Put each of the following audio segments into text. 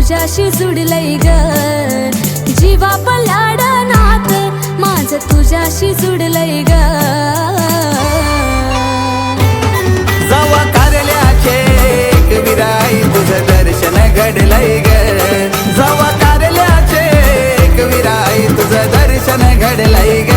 तुझ्याशी जुडलंय ग, जीवा पल्याड नात माझं तुझ्याशी जुडलंय ग। जावा कारल्याचे विराई तुझं दर्शन घडलंय ग, जावा कारल्याचे विराई तुझं दर्शन घडलंय ग।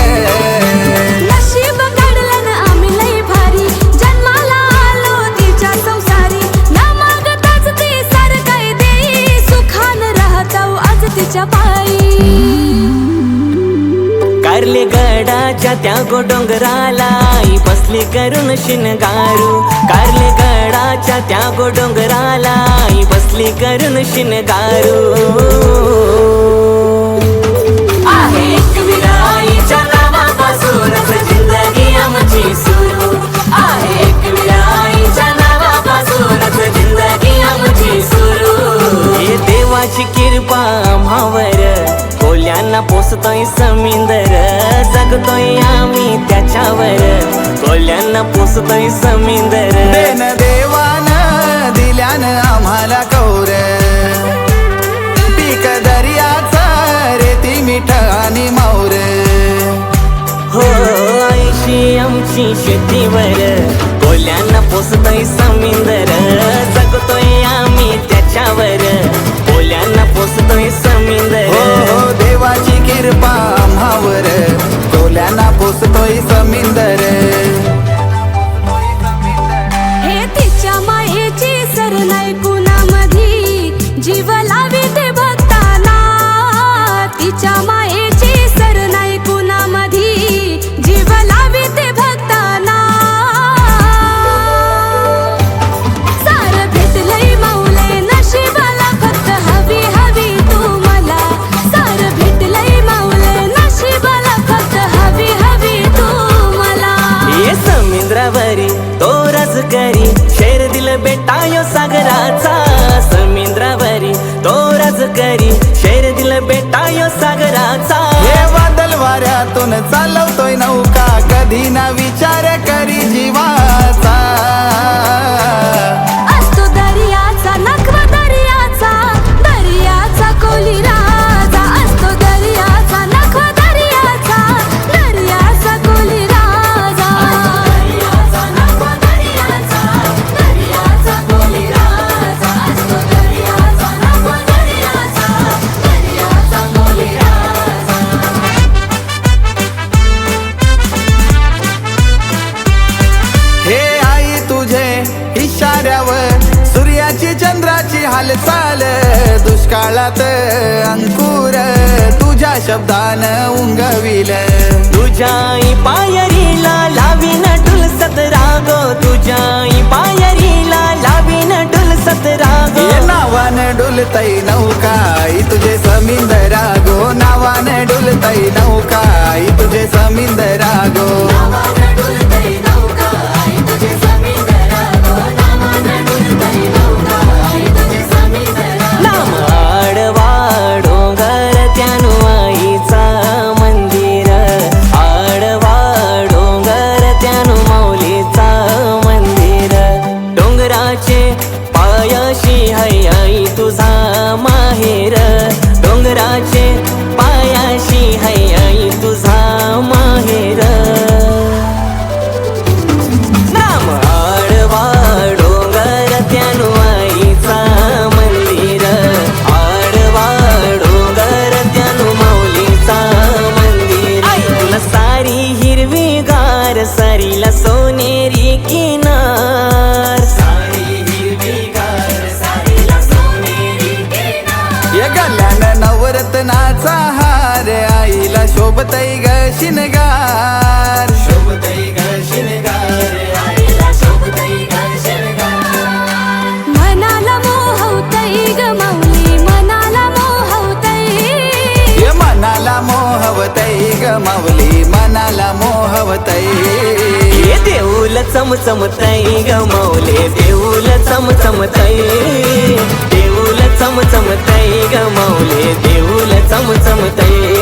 नशीब घडलं ना आम्ही लई भारी, जन्माला आलो तिच्या संसारी, न मागताच ती सारखं देई, सुखानं राहतो आज तिच्या पायी। कारले गडाच्या त्या गोडोंगराला आई बसली करून शिनगारू, कारले गडाच्या त्या गोडोंगराला आई बसली करून शिनगारू। आहे एक विराईच्या नावापासूनच जिंदगी आमची सुरू, आहे एक विराईच्या नावापासूनच जिंदगी आमची सुरू। हे देवाची कृपा आम्हावर, कोल्यांना पोसतोय समिंदर, जगतोय आम्ही त्याच्यावर, कोल्यांना पोसतोय समिंदर। देन देवानं दिल्यानं आम्हाला कौर, पीक दर्याचा रेती मीठ आणि माऊर। हो आईशी आमची शेतीवर, कोल्यांना पोसतोय समिंदर, जगतोय आम्ही त्याच्यावर, कोल्यांना पोसतोय समिंदर। हो देवाची कृपा आम्हावर, कोल्यांना पोसतोय समिंदर। हे तिच्या मायेची सर नाही कुणामधी, जीव लावी ते भक्ताना, तिच्या मायेची सर नाही कुणामधी, जीव लावी ते भक्ताना। सार भेटलंय माऊले नशिबाला, फक्त हवी हवी तू मला, सार भेटलंय माऊले नशिबाला, फक्त हवी हवी तू मला। ये समुद्रावरी तो रजकरी, शेर दिल बेटा यो सागराचा, समुद्रावरी तो रजकरी, शेर दिल बेटा यो सागराचा। हे वादळ वाऱ्यातून चालवतोय नौका, कधी ना विचार करी जीवाचा। असतो दर्याचा नखवा दर्याचा, दर्याचा कोली राजा, असतो दर्याचा नखवा दर्याचा, दर्याचा कोली राजा। दर्याचा नखवा दर्याचा, दर्याचा कोली राजा, असतो दर्याचा नखवा दर्याचा, दर्याचा कोली राजा। हे आई तुझे इशाऱ्यावर सूर्याची चंद्राची हालचाल, दुष्काळात अंकुर तुझ्या शब्दानं उंगविल। तुझ्याई पायरीला लावीन डुलसत रागो, तुझ्याई पायरीला लावीन डुलसत रागो। नावानं डुलतई नौकाई तुझे समिंदरा गो, नावानं डुलतई नौकाई तुझे समिंदरा गो। नाम आडवा डोंगर त्यानु आईचा मंदिर, आडवा डोंगर त्यानु माऊलीचा मंदिर। डोंगराचे पायाशी है आई तुझा माहेर, डोंगराचे पायाशी है आई तुझा माहेर। नाम आडवा डोंगर त्यानु आईचा मंदिर, आडवा डोंगर त्यानु माऊलीचा मंदिर। ऐकलं सारी हिरवी गार, सारीला सोनेरी किनार, सारी हिरवी गार, सारीला सोनेरी किनार। या गल्यानं नवरत्नाचा हार, आईला शोभतई ग शिनगार, शोभतई ग शिनगार, आईला शोभतई ग शिनगार। मनाला मोहवतई ग माऊली, मनाला मोहवतई, ये मनाला मोहवतई ग माऊली, मनाला मोहवतई। ये देऊल चमचमतई ग माऊले, देऊल चमचमतई, देऊल चमचमतई ग माऊले, देऊल चमचमतई।